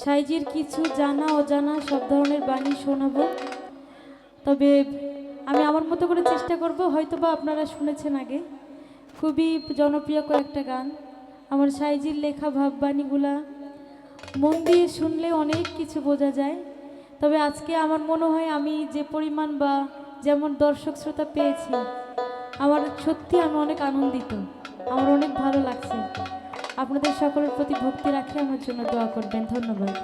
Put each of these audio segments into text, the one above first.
সাইজির কিছু জানা অজানা সব ধরনের বাণী শোনাবো। তবে আমি আমার মতো করে চেষ্টা করব। হয়তোবা আপনারা শুনেছেন আগে, খুবই জনপ্রিয় কয়েকটা গান। আমার সাইজির লেখা ভাববাণীগুলা মন দিয়ে শুনলে অনেক কিছু বোঝা যায়। তবে আজকে আমার মনে হয় আমি যে পরিমাণ বা যেমন দর্শক শ্রোতা পেয়েছি, আমার সত্যি আমি অনেক আনন্দিত, আমার অনেক ভালো লাগছে। আপনাদের সকলের প্রতি ভক্তি রাখে আমার জন্য দোয়া করবেন। ধন্যবাদ।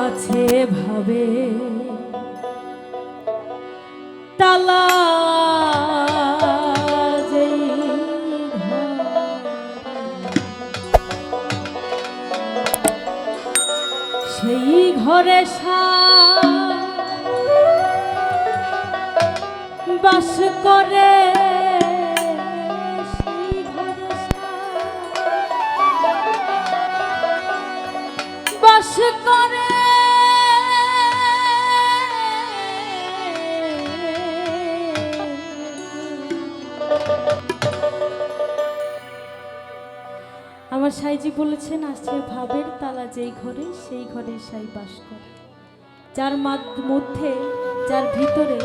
আছে ভাবে তালা যেই সেই ঘরে বাস করে, সেই ঘরে বাস করে। আমার সাইজি বলেছেন, আছে ভাবের তালা যেই ঘরে, সেই ঘরে সাই বাস করে। যার মধ্যে, যার ভিতরে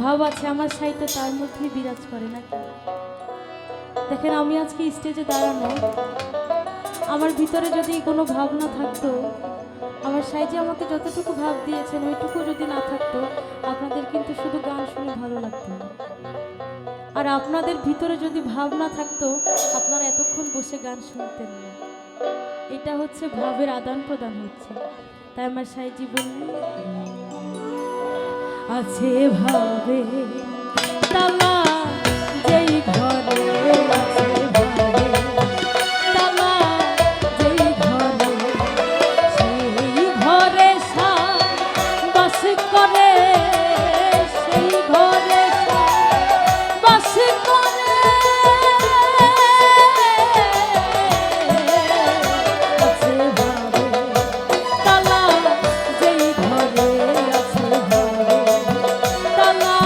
ভাব আছে, আমার সাই তো তার মধ্যেই বিরাজ করে নাকি। দেখেন, আমি আজকে স্টেজে দাঁড়ানো, আমার ভিতরে যদি কোনো ভাবনা থাকতো, আমার সাইজি আমাকে যতটুকু ভাব দিয়েছেন ওইটুকু যদি না থাকতো, আপনাদের কিন্তু শুধু গান শুনে ভালো লাগতো না। আর আপনাদের ভিতরে যদি ভাবনা থাকতো, আপনারা এতক্ষণ বসে গান শুনতেন না। এটা হচ্ছে ভাবের আদান প্রদান হচ্ছে। তাই আমার সাইজি বললেন, আছে ভাবে তালা যেই ঘরে, আছে ভাবে তালা যেই ঘরে, সেই ঘরে বাস করে, সেই ঘরে বাস করে। আছে ভাবে তালা যেই ঘরে, আছে ভাবে তালা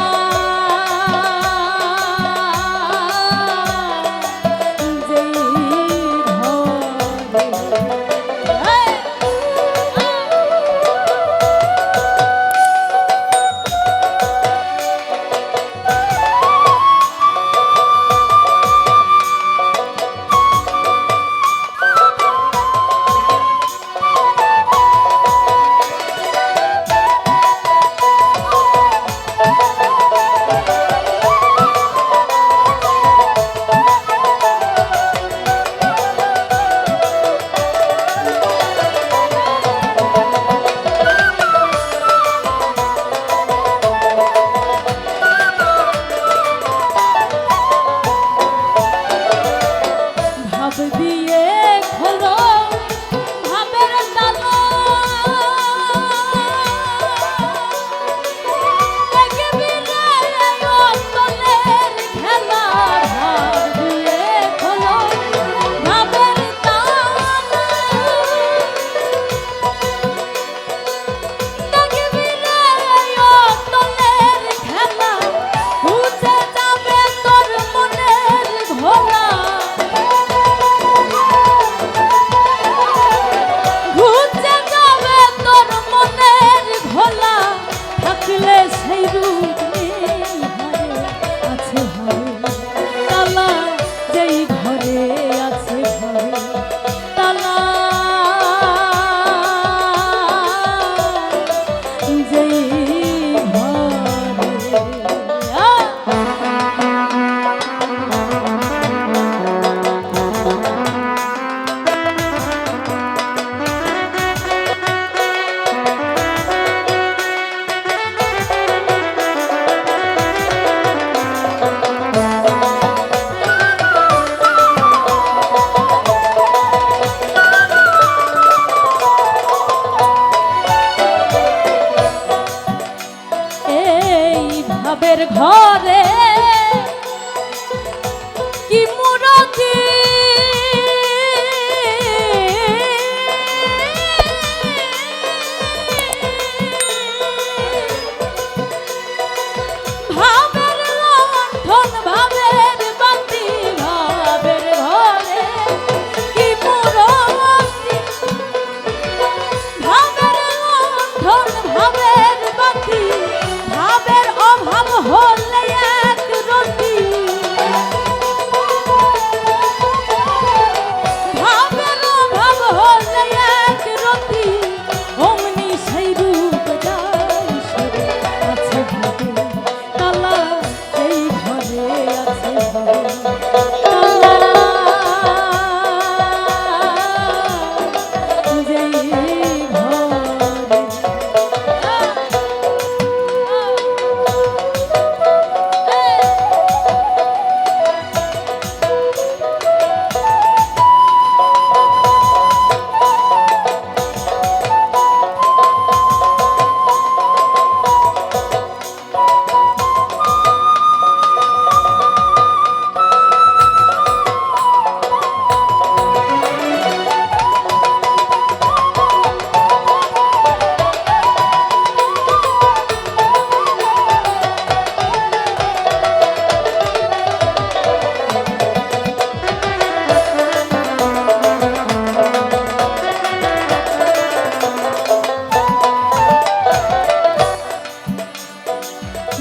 ভাবের ঘরে কি মুরতি ভাবের লণ্ঠন ভাবের বাতি ভাবের ঘরে কি মুরতি ভাবের লণ্ঠন ভাবের বাতি ভাবের অভাব হলে এক রতি ভাবের অভাব হলে এক রতি অমনি সেই রূপ যায় সরে আছে ভাবে তালা সেই ঘরে আছে ভাবে তালা যেই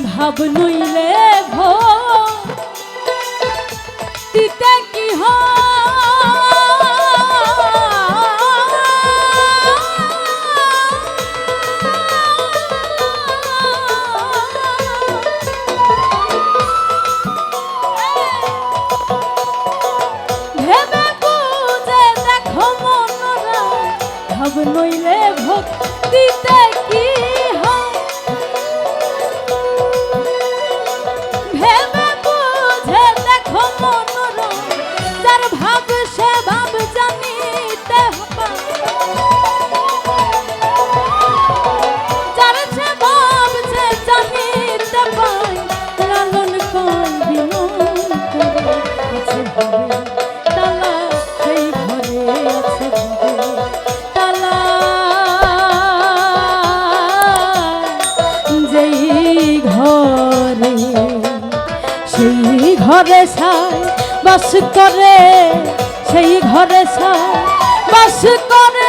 ভাব নইলে ভক্তিতে কি ভেবে বুঝে দেখো মনরা ভাব নইলে ভক্তিতে কি ভেবে বুঝে দেখো মনোরম যার ভাব সে ভাব জানিতে হবে যার সে ভাব সে জানিতে পায় লালন কোন বিনয় করে আছে ভাবে তালা সেই ঘরে আছে ভাবে তালা যেই ঘরে সেই ঘরে ছাই বাস করে সেই ঘরে ছাই বাস করে